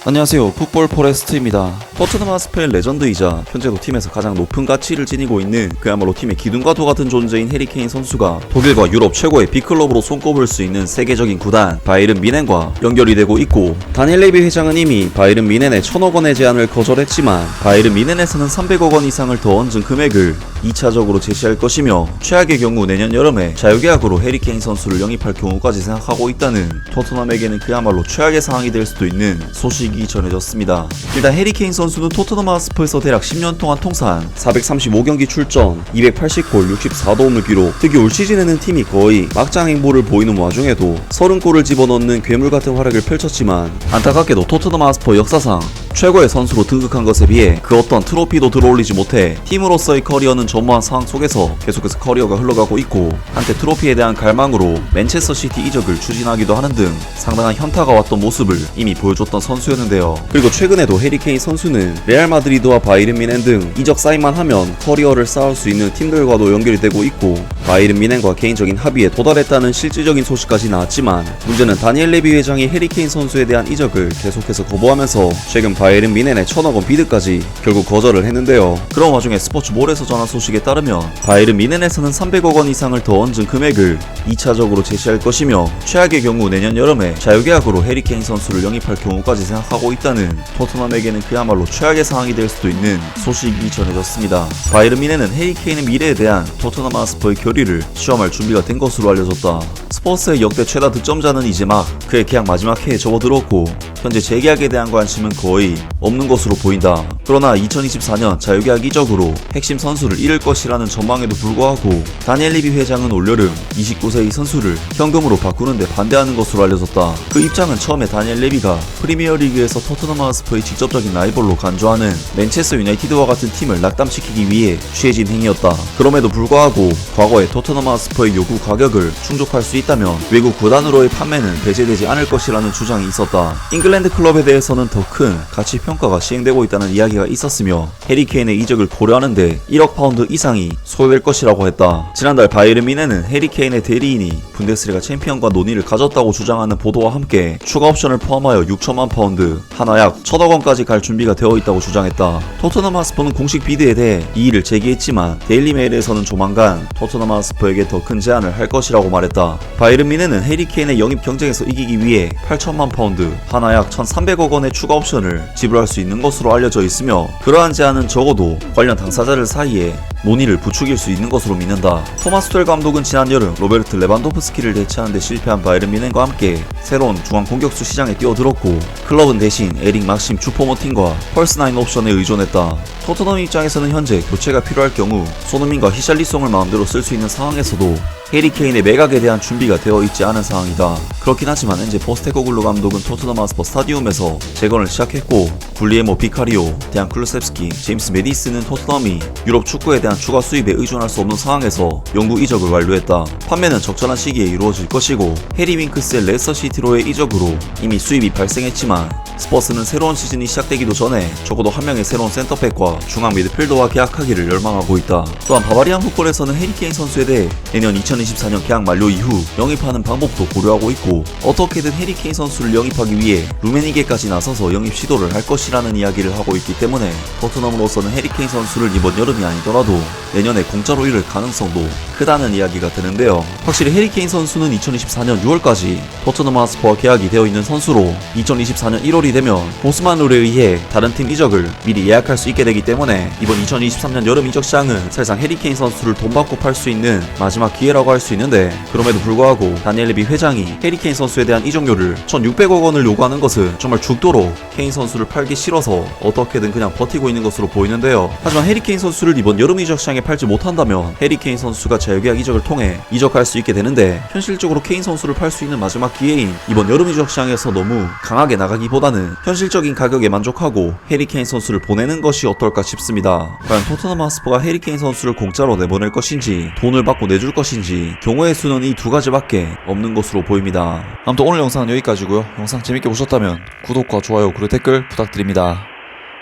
안녕하세요, 풋볼 포레스트입니다. 토트넘 하스펠 레전드이자 현재도 팀에서 가장 높은 가치를 지니고 있는 그야말로 팀의 기둥과 도 같은 존재인 해리 케인 선수가 독일과 유럽 최고의 빅클럽으로 손꼽을 수 있는 세계적인 구단 바이에른 뮌헨과 연결이 되고 있고, 다니엘 레비 회장은 이미 바이에른 뮌헨의 1000억 원의 제안을 거절했지만 바이에른 뮌헨에서는 300억 원 이상을 더 얹은 금액을 2차적으로 제시할 것이며, 최악의 경우 내년 여름에 자유계약으로 해리 케인 선수를 영입할 경우까지 생각하고 있다는 토트넘에게는 그야말로 최악의 상황이 될 수도 있는 소식이 전해졌습니다. 일단 해리 케인 선수는 토트넘 하스퍼에서 대략 10년 동안 통산 435경기 출전, 280골, 64도움을 기록. 특히 올 시즌에는 팀이 거의 막장 행보를 보이는 와중에도 30골을 집어넣는 괴물같은 활약을 펼쳤지만, 안타깝게도 토트넘 하스퍼 역사상 최고의 선수로 등극한 것에 비해 그 어떤 트로피도 들어올리지 못해 팀으로서의 커리어는 전무한 상황 속에서 계속해서 커리어가 흘러가고 있고, 한때 트로피에 대한 갈망으로 맨체스터 시티 이적을 추진하기도 하는 등 상당한 현타가 왔던 모습을 이미 보여줬던 선수였는데요. 그리고 최근에도 해리 케인 선수는 레알 마드리드와 바이에른 뮌헨 등 이적 사인만 하면 커리어를 쌓을 수 있는 팀들과도 연결이 되고 있고, 바이에른 뮌헨과 개인적인 합의에 도달했다는 실질적인 소식까지 나왔지만, 문제는 다니엘 레비 회장이 해리 케인 선수에 대한 이적을 계속해서 거부하면서 최근 바이에른 뮌헨의 1000억 원 비드까지 결국 거절을 했는데요. 그런 와중에 스포츠볼에서 전한 소식에 따르면 바이에른 뮌헨에서는 300억 원 이상을 더 얹은 금액을 2차적으로 제시할 것이며, 최악의 경우 내년 여름에 자유계약으로 해리 케인 선수를 영입할 경우까지 생각하고 있다는 토트넘에게는 그야말로 최악의 상황이 될 수도 있는 소식이 전해졌습니다. 바이에른 뮌헨은 해리 케인의 미래에 대한 토트넘 하스퍼의 결의를 시험할 준비가 된 것으로 알려졌다. 스퍼스의 역대 최다 득점자는 이제 막 그의 계약 마지막 해에 접어들었고, 현재 재계약에 대한 관심은 거의 없는 것으로 보인다. 그러나 2024년 자유계약 이적으로 핵심 선수를 잃을 것이라는 전망에도 불구하고 다니엘 레비 회장은 올여름 29세의 선수를 현금으로 바꾸는데 반대하는 것으로 알려졌다. 그 입장은 처음에 다니엘 레비가 프리미어리그에서 토트넘 하스퍼의 직접적인 라이벌로 간주하는 맨체스터 유나이티드와 같은 팀을 낙담시키기 위해 취해진 행위였다. 그럼에도 불구하고 과거에 토트넘 하스퍼의 요구 가격을 충족할 수 있다면 외국 구단으로의 판매는 배제되지 않을 것이라는 주장이 있었다. 잉글랜드 클럽에 대해서는 더 큰 가치 평가가 시행되고 있다는 이야기가 있었으며, 해리 케인의 이적을 고려하는데 1억 파운드 이상이 소요될 것이라고 했다. 지난달 바이에른 뮌헨은 해리 케인의 대리인이 분데스리가 챔피언과 논의를 가졌다고 주장하는 보도와 함께 추가 옵션을 포함하여 6천만 파운드, 하나 약 1000억 원까지 갈 준비가 되어 있다고 주장했다. 토트넘 하스퍼는 공식 비드에 대해 이의를 제기했지만 데일리 메일에서는 조만간 토트넘 하스퍼에게 더 큰 제안을 할 것이라고 말했다. 바이에른 뮌헨은 해리 케인의 영입 경쟁에서 이기기 위해 8천만 파운드, 하나 약 1300억 원의 추가 옵션을 지불할 수 있는 것으로 알려져 있으며, 그러한 제안은 적어도 관련 당사자들 사이에 논의를 부추길 수 있는 것으로 믿는다. 토마스 툴 감독은 지난 여름 로베르트 레반도프스키를 대체하는 데 실패한 바이에른 뮌헨과 함께 새로운 중앙 공격수 시장에 뛰어들었고, 클럽은 대신 에릭 막심 주포모팅과 펄스9 옵션에 의존했다. 토트넘 입장에서는 현재 교체가 필요할 경우 손흥민과 히샬리송을 마음대로 쓸 수 있는 상황에서도 해리 케인의 매각에 대한 준비가 되어 있지 않은 상황이다. 그렇긴 하지만 엔제 포스테코글루 감독은 토트넘 하스퍼 스타디움에서 재건을 시작했고, 불리에모 비카리오, 데안 클루셉스키, 제임스 메디슨은 토트넘이 유럽 축구에 대한 추가 수입에 의존할 수 없는 상황에서 영구 이적을 완료했다. 판매는 적절한 시기에 이루어질 것이고, 해리 윙크스의 레스터 시티로의 이적으로 이미 수입이 발생했지만, 스퍼스는 새로운 시즌이 시작되기도 전에 적어도 한 명의 새로운 센터백과 중앙 미드필더와 계약하기를 열망하고 있다. 또한 바바리안 풋볼에서는 해리 케인 선수에 대해 내년 2024년 계약 만료 이후 영입하는 방법도 고려하고 있고, 어떻게든 해리 케인 선수를 영입하기 위해 루메니게까지 나서서 영입 시도를 할 것이라는 이야기를 하고 있기 때문에, 토트넘으로서는 해리 케인 선수를 이번 여름이 아니더라도 내년에 공짜로 잃을 가능성도 크다는 이야기가 드는데요. 확실히 해리 케인 선수는 2024년 6월까지 토트넘 하스퍼와 계약이 되어 있는 선수로 2024년 1월이 되면 보스만 룰에 의해 다른 팀 이적을 미리 예약할 수 있게 되기 때문에, 이번 2023년 여름 이적 시장은 사실상 해리 케인 선수를 돈 받고 팔 수 있는 마지막 기회라고 할 수 있는데, 그럼에도 불구하고 다니엘 레비 회장이 해리 케인 선수에 대한 이적료를 1600억 원을 요구하는 것은 정말 죽도록 케인 선수를 팔기 싫어서 어떻게든 그냥 버티고 있는 것으로 보이는데요. 하지만 해리 케인 선수를 이번 여름 이적 시장에 팔지 못한다면 해리 케인 선수가 자유계약 이적을 통해 이적할 수 있게 되는데, 현실적으로 케인 선수를 팔 수 있는 마지막 기회인 이번 여름 이적 시장에서 너무 강하게 나가기보다는 현실적인 가격에 만족하고 해리 케인 선수를 보내는 것이 어떨까 싶습니다. 과연 토트넘 하스퍼가 해리 케인 선수를 공짜로 내보낼 것인지 돈을 받고 내줄 것인지 경우의 수는 이 두 가지밖에 없는 것으로 보입니다. 아무튼 오늘 영상은 여기까지고요. 영상 재밌게 보셨다면 구독과 좋아요 그리고 댓글 부탁드립니다.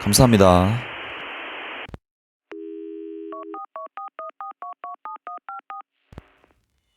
감사합니다.